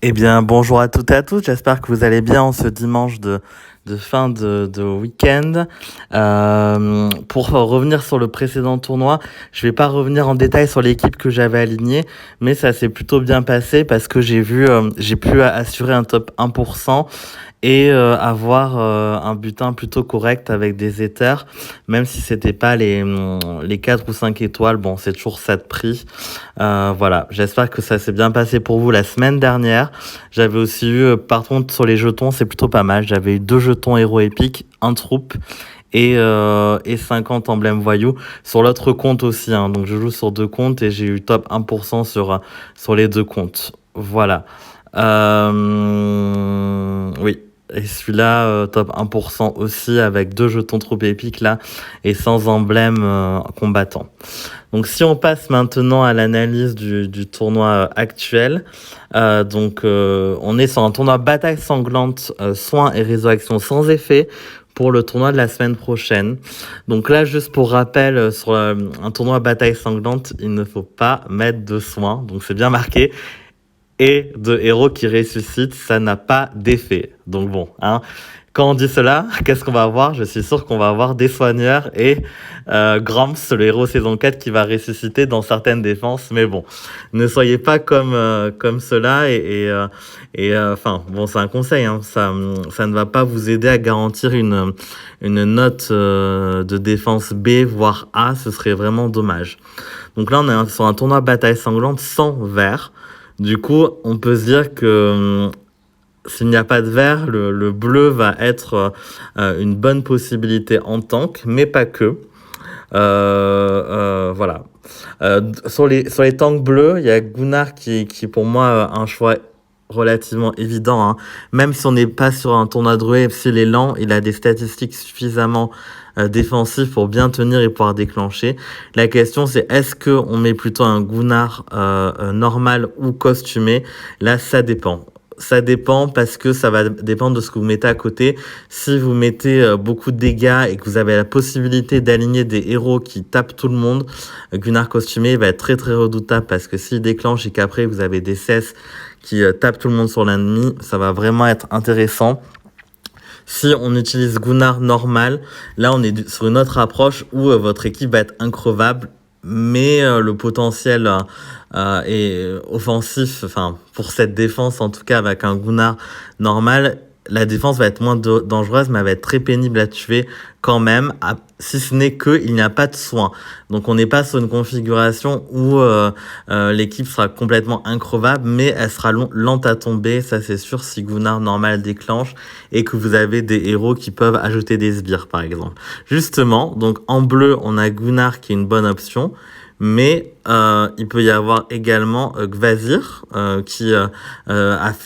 Eh bien, bonjour à toutes et à tous. J'espère que vous allez bien en ce dimanche de fin de week-end. Pour revenir sur le précédent tournoi, je vais pas revenir en détail sur l'équipe que j'avais alignée, mais ça s'est plutôt bien passé parce que j'ai pu assurer un top 1% et avoir un butin plutôt correct avec des éthers, même si c'était pas les 4 ou 5 étoiles. Bon, c'est toujours ça de prix. Voilà, j'espère que ça s'est bien passé pour vous la semaine dernière. J'avais aussi eu, par contre, sur les jetons, c'est plutôt pas mal. J'avais eu 2 jetons héros épiques, un troupe et 50 emblèmes voyous sur l'autre compte aussi, hein. Donc je joue sur 2 comptes et j'ai eu top 1% sur les 2 comptes. Voilà. Oui. Et celui-là, top 1% aussi, avec 2 jetons troupes épiques là, et sans emblème combattant. Donc si on passe maintenant à l'analyse du tournoi actuel, on est sur un tournoi bataille sanglante, soins et résurrection sans effet pour le tournoi de la semaine prochaine. Donc là, juste pour rappel, sur un tournoi bataille sanglante, il ne faut pas mettre de soins, donc c'est bien marqué. Et de héros qui ressuscitent, ça n'a pas d'effet. Donc bon, hein. Quand on dit cela, qu'est-ce qu'on va avoir? Je suis sûr qu'on va avoir des soigneurs et Gramps, le héros saison 4 qui va ressusciter dans certaines défenses. Mais bon, ne soyez pas comme cela enfin bon, c'est un conseil, hein. Ça ne va pas vous aider à garantir une note de défense B voire A. Ce serait vraiment dommage. Donc là, on est sur un tournoi bataille sanglante sans vert. Du coup, on peut se dire que s'il n'y a pas de vert, le bleu va être une bonne possibilité en tank, mais pas que. Voilà. Sur les tanks bleus, il y a Gunnar qui pour moi un choix relativement évident, hein. Même si on n'est pas sur un tournoi druide, s'il est lent, il a des statistiques suffisamment défensives pour bien tenir et pouvoir déclencher. La question c'est est-ce que on met plutôt un Gunnar normal ou costumé? Là, ça dépend. Ça dépend parce que ça va dépendre de ce que vous mettez à côté. Si vous mettez beaucoup de dégâts et que vous avez la possibilité d'aligner des héros qui tapent tout le monde, Gunnar costumé va être très très redoutable parce que s'il déclenche et qu'après vous avez des cesses qui tapent tout le monde sur l'ennemi, ça va vraiment être intéressant. Si on utilise Gunnar normal, là on est sur une autre approche où votre équipe va être increvable, mais le potentiel est offensif, enfin pour cette défense en tout cas avec un Gunnar normal, la défense va être moins dangereuse, mais elle va être très pénible à tuer quand même, si ce n'est qu'il n'y a pas de soins. Donc on n'est pas sur une configuration où l'équipe sera complètement increvable, mais elle sera lente à tomber, ça c'est sûr, si Gunnar normal déclenche et que vous avez des héros qui peuvent ajouter des sbires par exemple. Justement, donc en bleu, on a Gunnar qui est une bonne option, mais il peut y avoir également Kvasir qui a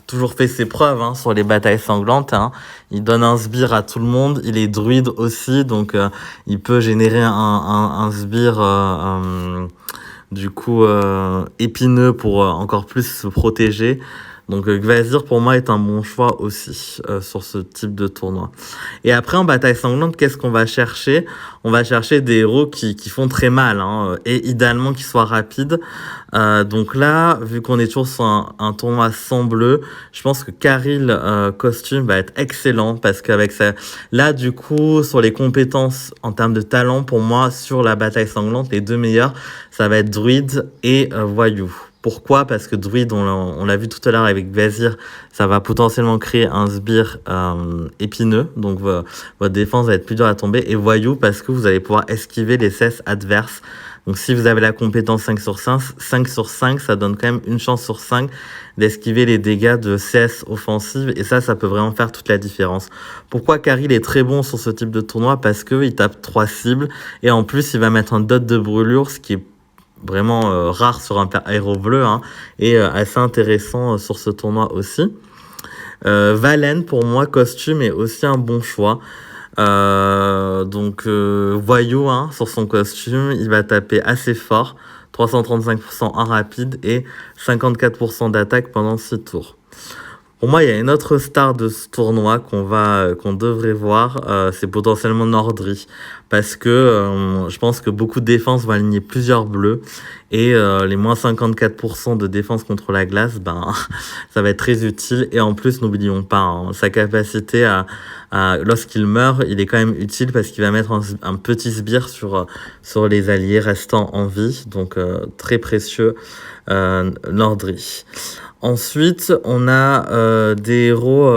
toujours fait ses preuves, hein, sur les batailles sanglantes, hein. Il donne un sbire à tout le monde, il est druide aussi, donc il peut générer un sbire épineux pour encore plus se protéger. Donc Kvasir pour moi est un bon choix aussi sur ce type de tournoi. Et après en bataille sanglante, qu'est-ce qu'on va chercher? On va chercher des héros qui font très mal, hein, et idéalement qui soient rapides. Donc là, vu qu'on est toujours sur un tournoi sans bleu, je pense que Karil costume va être excellent parce qu'avec ça, là du coup sur les compétences en termes de talent, pour moi sur la bataille sanglante, les deux meilleurs, ça va être druide et voyou. Pourquoi? Parce que druide, on l'a vu tout à l'heure avec Kvasir, ça va potentiellement créer un sbire épineux, donc votre défense va être plus dure à tomber. Et voyou, parce que vous allez pouvoir esquiver les cesses adverses. Donc si vous avez la compétence 5 sur 5, ça donne quand même une chance sur 5 d'esquiver les dégâts de CS offensive. Et ça peut vraiment faire toute la différence. Pourquoi Karil est très bon sur ce type de tournoi? Parce qu'il tape 3 cibles. Et en plus, il va mettre un dot de brûlure, ce qui est vraiment rare sur un héros bleu, hein, et assez intéressant sur ce tournoi aussi. Valen, pour moi, costume est aussi un bon choix. Voyou, hein, sur son costume, il va taper assez fort, 335% en rapide et 54% d'attaque pendant 6 tours. Pour moi, il y a une autre star de ce tournoi qu'on devrait voir, c'est potentiellement Nordri. Parce que je pense que beaucoup de défenses vont aligner plusieurs bleus. Et les moins 54% de défense contre la glace, ben, ça va être très utile. Et en plus, n'oublions pas, hein, sa capacité lorsqu'il meurt, il est quand même utile parce qu'il va mettre un petit sbire sur les alliés restant en vie. Donc, très précieux, Nordri. Ensuite, on a des héros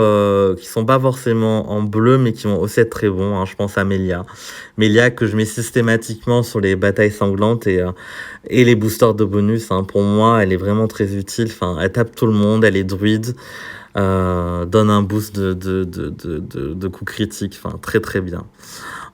qui sont pas forcément en bleu, mais qui vont aussi être très bons. Hein. Je pense à Melia. Melia que je mets systématiquement sur les batailles sanglantes et les boosters de bonus. Hein. Pour moi, elle est vraiment très utile. Enfin, elle tape tout le monde, elle est druide, donne un boost de coups critiques. Enfin, très très bien.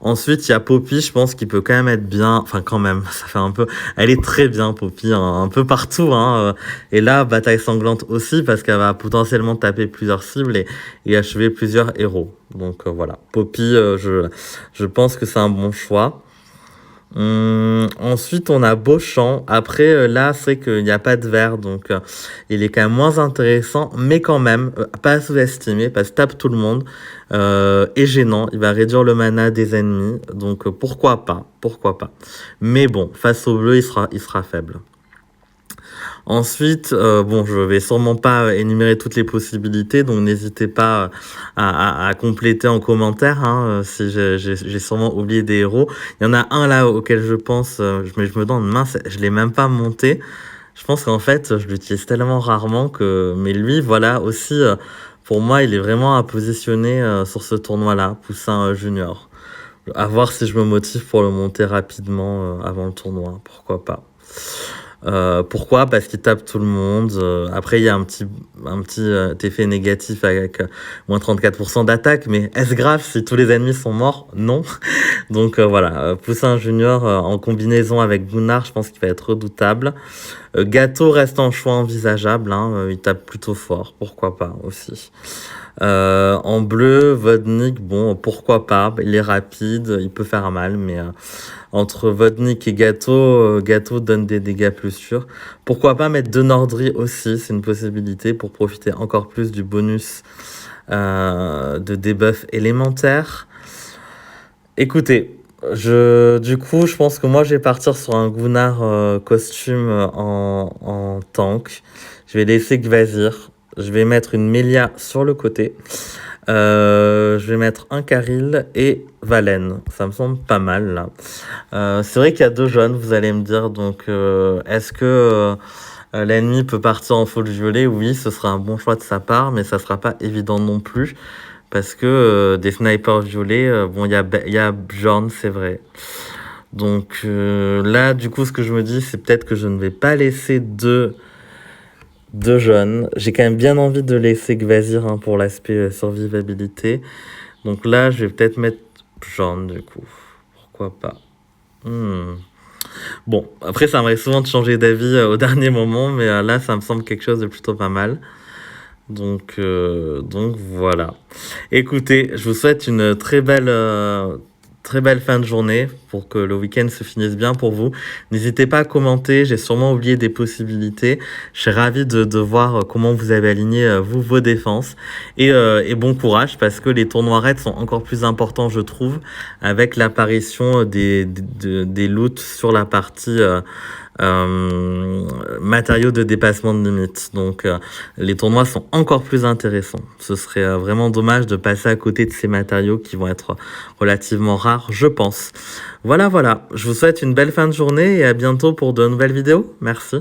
Ensuite, il y a Poppy, je pense qu'il peut quand même être bien. Enfin, quand même, ça fait un peu. Elle est très bien, Poppy, hein, un peu partout. Hein. Et là, bataille sanglante aussi, parce qu'elle va potentiellement taper plusieurs cibles et achever plusieurs héros. Donc voilà, Poppy, je pense que c'est un bon choix. Ensuite, on a Beauchamp. Après, là, c'est qu'il n'y a pas de vert, donc il est quand même moins intéressant, mais quand même, pas à sous-estimer, parce que tape tout le monde, est gênant. Il va réduire le mana des ennemis, donc pourquoi pas, pourquoi pas. Mais bon, face au bleu, il sera faible. Ensuite, bon, je vais sûrement pas énumérer toutes les possibilités, donc n'hésitez pas à compléter en commentaire hein, si j'ai sûrement oublié des héros. Il y en a un là auquel je pense, mais je me demande, mince, je l'ai même pas monté. Je pense qu'en fait, je l'utilise tellement rarement que... Mais lui, voilà, aussi, pour moi, il est vraiment à positionner sur ce tournoi-là, Poussin Junior. À voir si je me motive pour le monter rapidement avant le tournoi, pourquoi pas. Pourquoi? Parce qu'il tape tout le monde. Après, il y a un petit effet négatif avec moins 34% d'attaque, mais est-ce grave si tous les ennemis sont morts? Non. Donc voilà, Poussin Junior en combinaison avec Gunnar, je pense qu'il va être redoutable. Gâteau reste un choix envisageable, hein, il tape plutôt fort, pourquoi pas aussi. En bleu, Vodnik, bon, pourquoi pas, il est rapide, il peut faire mal, mais entre Vodnik et Gâteau, Gâteau donne des dégâts plus sûrs. Pourquoi pas mettre de Nordri aussi, c'est une possibilité pour profiter encore plus du bonus de debuff élémentaire. Écoutez, du coup, je pense que moi, je vais partir sur un Gunnar costume en tank. Je vais laisser Gvazir. Je vais mettre une Melia sur le côté. Je vais mettre un Karil et Valen. Ça me semble pas mal, là. C'est vrai qu'il y a deux jaunes, vous allez me dire. Donc, est-ce que l'ennemi peut partir en full violet? Oui, ce sera un bon choix de sa part, mais ça sera pas évident non plus. Parce que des snipers violets, bon, il y a Bjorn, c'est vrai. Donc là, du coup, ce que je me dis, c'est peut-être que je ne vais pas laisser deux jeunes. J'ai quand même bien envie de laisser Gvazir hein, pour l'aspect survivabilité. Donc là, je vais peut-être mettre Bjorn, du coup. Pourquoi pas. Bon, après, ça m'arrive souvent de changer d'avis au dernier moment, mais là, ça me semble quelque chose de plutôt pas mal. Donc voilà. Écoutez, je vous souhaite une très belle fin de journée pour que le week-end se finisse bien pour vous. N'hésitez pas à commenter, j'ai sûrement oublié des possibilités. Je serais ravi de voir comment vous avez aligné vos défenses. Et bon courage parce que les tournois raids sont encore plus importants, je trouve, avec l'apparition des loots sur la partie... matériaux de dépassement de limite. Donc les tournois sont encore plus intéressants. Ce serait vraiment dommage de passer à côté de ces matériaux qui vont être relativement rares, je pense. Voilà. Je vous souhaite une belle fin de journée et à bientôt pour de nouvelles vidéos. Merci.